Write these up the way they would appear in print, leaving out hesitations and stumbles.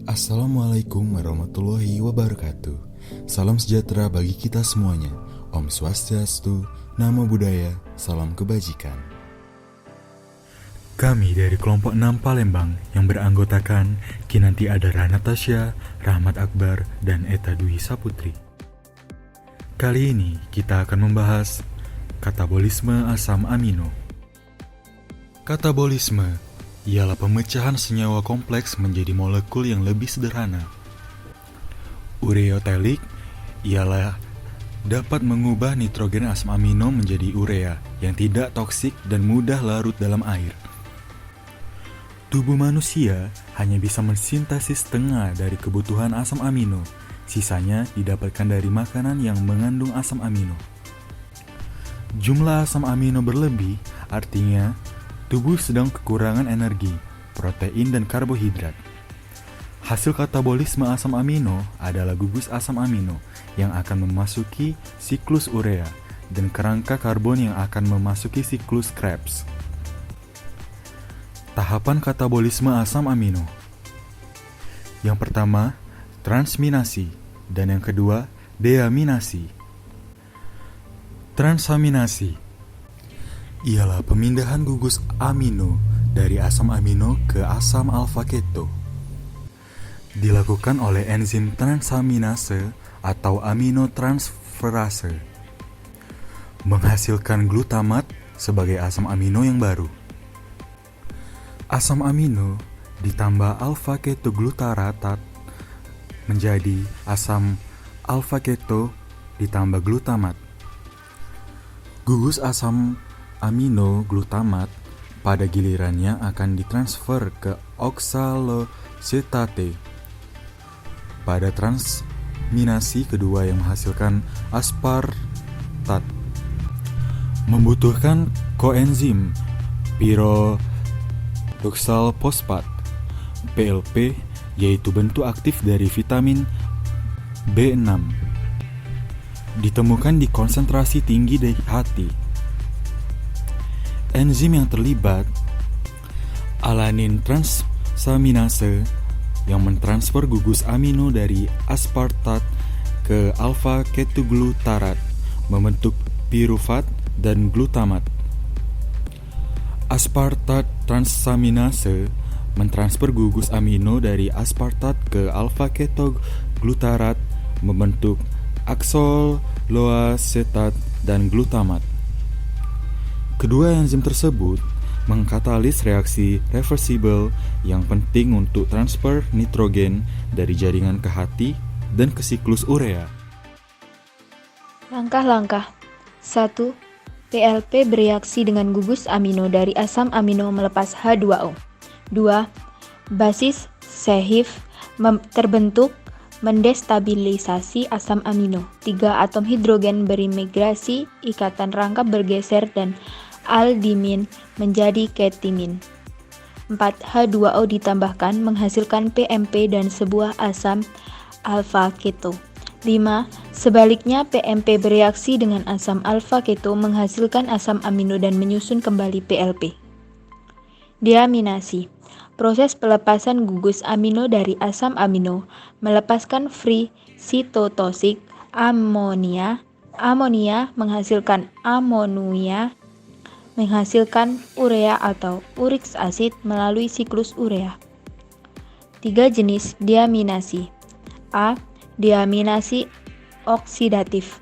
Assalamualaikum warahmatullahi wabarakatuh. Salam sejahtera bagi kita semuanya. Om Swastiastu, Namo Buddhaya, salam kebajikan. Kami dari kelompok 6 Palembang yang beranggotakan Kinanti Adara Natasha, Rahmat Akbar, dan Eta Dwi Saputri. Kali ini kita akan membahas katabolisme asam amino. Katabolisme ialah pemecahan senyawa kompleks menjadi molekul yang lebih sederhana. Ureotelik ialah dapat mengubah nitrogen asam amino menjadi urea yang tidak toksik dan mudah larut dalam air. Tubuh manusia hanya bisa mensintesis setengah dari kebutuhan asam amino, sisanya didapatkan dari makanan yang mengandung asam amino. Jumlah asam amino berlebih artinya tubuh sedang kekurangan energi, protein, dan karbohidrat. Hasil katabolisme asam amino adalah gugus asam amino yang akan memasuki siklus urea dan kerangka karbon yang akan memasuki siklus Krebs. Tahapan katabolisme asam amino. Yang pertama, transaminasi, dan yang kedua, deaminasi. Transaminasi ialah pemindahan gugus amino dari asam amino ke asam alfa-keto. Dilakukan oleh enzim transaminase atau aminotransferase, menghasilkan glutamat sebagai asam amino yang baru. Asam amino ditambah alfa-ketoglutarate menjadi asam alfa-keto ditambah glutamat. Gugus asam amino glutamat pada gilirannya akan ditransfer ke oksalosetate pada transaminasi kedua yang menghasilkan aspartat. Membutuhkan koenzim pyridoxal fosfat PLP, yaitu bentuk aktif dari vitamin B6. Ditemukan di konsentrasi tinggi di hati. Enzim yang terlibat alanin transaminase yang mentransfer gugus amino dari aspartat ke alfa-ketoglutarate membentuk pirufat dan glutamat. Aspartat transaminase mentransfer gugus amino dari aspartat ke alfa-ketoglutarate membentuk aksoloasetat dan glutamat. Kedua enzim tersebut mengkatalis reaksi reversibel yang penting untuk transfer nitrogen dari jaringan ke hati dan ke siklus urea. Langkah-langkah. 1. PLP bereaksi dengan gugus amino dari asam amino melepas H2O. 2. Basis CHIF terbentuk mendestabilisasi asam amino. 3. Atom hidrogen berimigrasi, ikatan rangkap bergeser dan aldimin menjadi ketimin. 4. H2O ditambahkan menghasilkan PMP dan sebuah asam alfa-keto. 5. Sebaliknya PMP bereaksi dengan asam alfa-keto menghasilkan asam amino dan menyusun kembali PLP. Deaminasi. Proses pelepasan gugus amino dari asam amino melepaskan free cytotoksit amonia. Amonia menghasilkan amonia menghasilkan urea atau uric acid melalui siklus urea. 3 jenis deaminasi. A. Deaminasi oksidatif.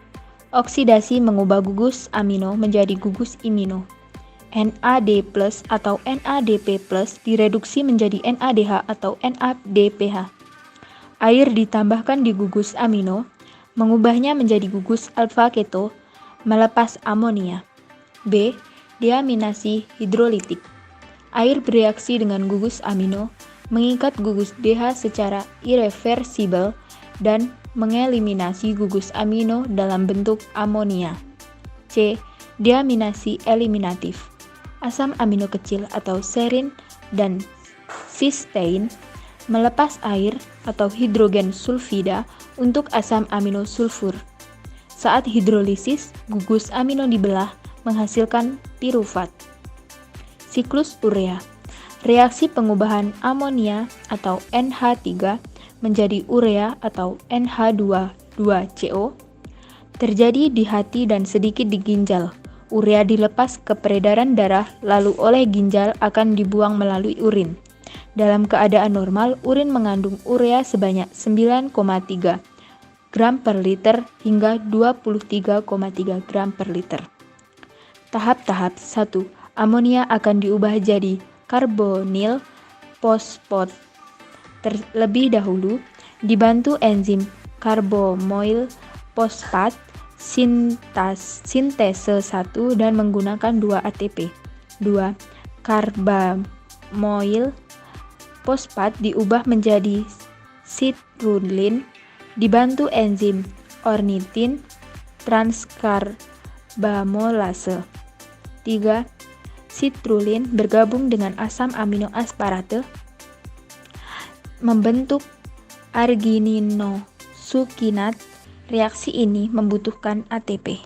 Oksidasi mengubah gugus amino menjadi gugus imino. NAD+ atau NADP+ direduksi menjadi NADH atau NADPH. Air ditambahkan di gugus amino, mengubahnya menjadi gugus alfa-keto, melepas amonia. B. Deaminasi hidrolitik. Air bereaksi dengan gugus amino, mengikat gugus DH secara irreversibel dan mengeliminasi gugus amino dalam bentuk amonia. C. Deaminasi eliminatif. Asam amino kecil atau serin dan sistein melepas air atau hidrogen sulfida untuk asam amino sulfur. Saat hidrolisis, gugus amino dibelah menghasilkan pirufat. Siklus urea. Reaksi pengubahan amonia atau NH3 menjadi urea atau NH2,2CO, terjadi di hati dan sedikit di ginjal. Urea dilepas ke peredaran darah lalu oleh ginjal akan dibuang melalui urin. Dalam keadaan normal, urin mengandung urea sebanyak 9,3 gram per liter hingga 23,3 gram per liter. Tahap-tahap 1. Amonia akan diubah jadi karbonil fosfat terlebih dahulu, dibantu enzim karbomoil fosfat sintase 1 dan menggunakan 2 ATP. 2. Karbomoil fosfat diubah menjadi citrulline dibantu enzim ornitin transkarbamolase. 3. Citrulline bergabung dengan asam amino aspartate membentuk argininosuccinat. Reaksi ini membutuhkan ATP.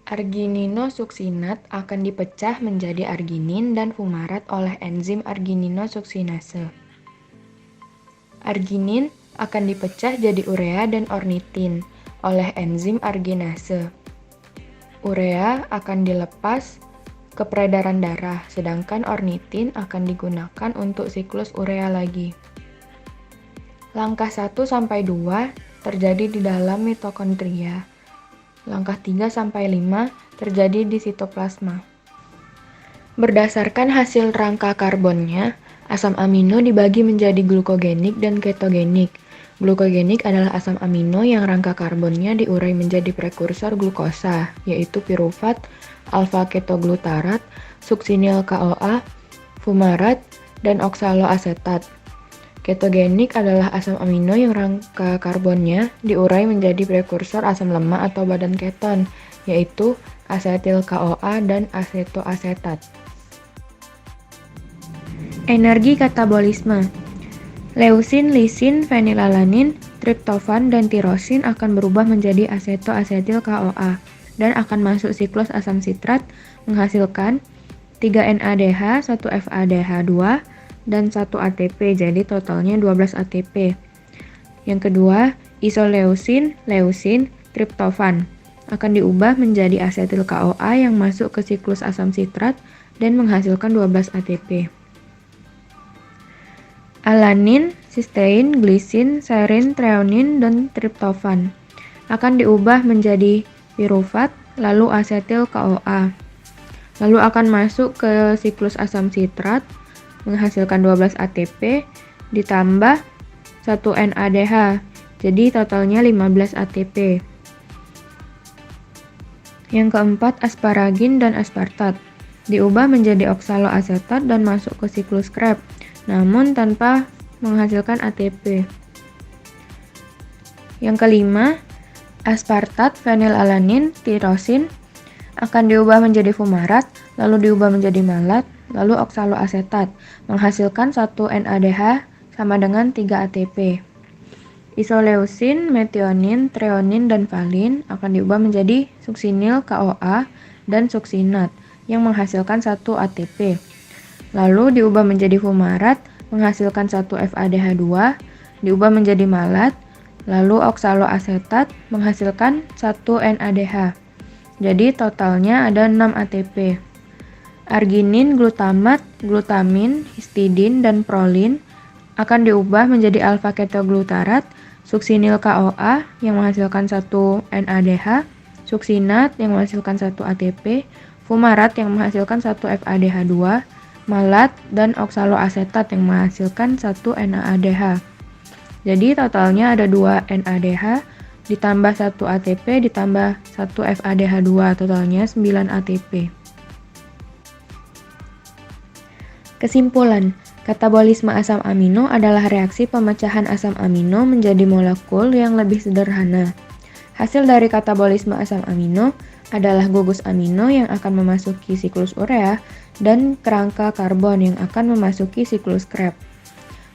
Argininosuccinat akan dipecah menjadi arginin dan fumarat oleh enzim argininosuksinase. Arginin akan dipecah jadi urea dan ornitin oleh enzim arginase. Urea akan dilepas ke peredaran darah, sedangkan ornitin akan digunakan untuk siklus urea lagi. Langkah 1-2 terjadi di dalam mitokondria. Langkah 3-5 terjadi di sitoplasma. Berdasarkan hasil rangka karbonnya, asam amino dibagi menjadi glukogenik dan ketogenik. Glukogenik adalah asam amino yang rangka karbonnya diurai menjadi prekursor glukosa, yaitu pirufat, alfa-ketoglutarat, suksinil CoA, fumarat, dan oksaloasetat. Ketogenik adalah asam amino yang rangka karbonnya diurai menjadi prekursor asam lemak atau badan keton, yaitu asetil CoA dan asetoasetat. Energi katabolisme. Leusin, lisin, fenilalanin, triptofan, dan tirosin akan berubah menjadi asetoasetil CoA dan akan masuk siklus asam sitrat menghasilkan 3 NADH, 1 FADH2, dan 1 ATP, jadi totalnya 12 ATP. Yang kedua, isoleusin, leusin, triptofan akan diubah menjadi asetil CoA yang masuk ke siklus asam sitrat dan menghasilkan 12 ATP. Alanin, sistein, glisin, serin, treonin, dan triptofan akan diubah menjadi pirufat, lalu asetil CoA. Lalu akan masuk ke siklus asam sitrat menghasilkan 12 ATP ditambah 1 NADH. Jadi totalnya 15 ATP. Yang keempat, asparagin dan aspartat diubah menjadi oksaloasetat dan masuk ke siklus Krebs, namun tanpa menghasilkan ATP. Yang kelima, aspartat, fenilalanin, tirosin akan diubah menjadi fumarat, lalu diubah menjadi malat, lalu oksaloasetat, menghasilkan 1 NADH sama dengan 3 ATP. Isoleusin, metionin, treonin, dan valin akan diubah menjadi suksinil CoA dan suksinat yang menghasilkan 1 ATP. Lalu diubah menjadi fumarat, menghasilkan 1 FADH2, diubah menjadi malat, lalu oksaloasetat menghasilkan 1 NADH. Jadi totalnya ada 6 ATP. Arginin, glutamat, glutamin, histidin, dan prolin akan diubah menjadi alfa-ketoglutarat, suksinil CoA yang menghasilkan 1 NADH, suksinat yang menghasilkan 1 ATP, fumarat yang menghasilkan 1 FADH2, malat, dan oksaloasetat yang menghasilkan 1 NADH. Jadi totalnya ada 2 NADH ditambah 1 ATP ditambah 1 FADH2, totalnya 9 ATP. Kesimpulan, katabolisme asam amino adalah reaksi pemecahan asam amino menjadi molekul yang lebih sederhana. Hasil dari katabolisme asam amino adalah gugus amino yang akan memasuki siklus urea dan kerangka karbon yang akan memasuki siklus Krebs.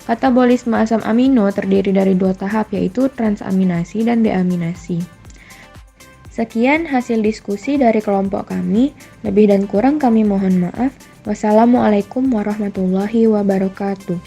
Katabolisme asam amino terdiri dari 2 tahap, yaitu transaminasi dan deaminasi. Sekian hasil diskusi dari kelompok kami. Lebih dan kurang kami mohon maaf. Wassalamualaikum warahmatullahi wabarakatuh.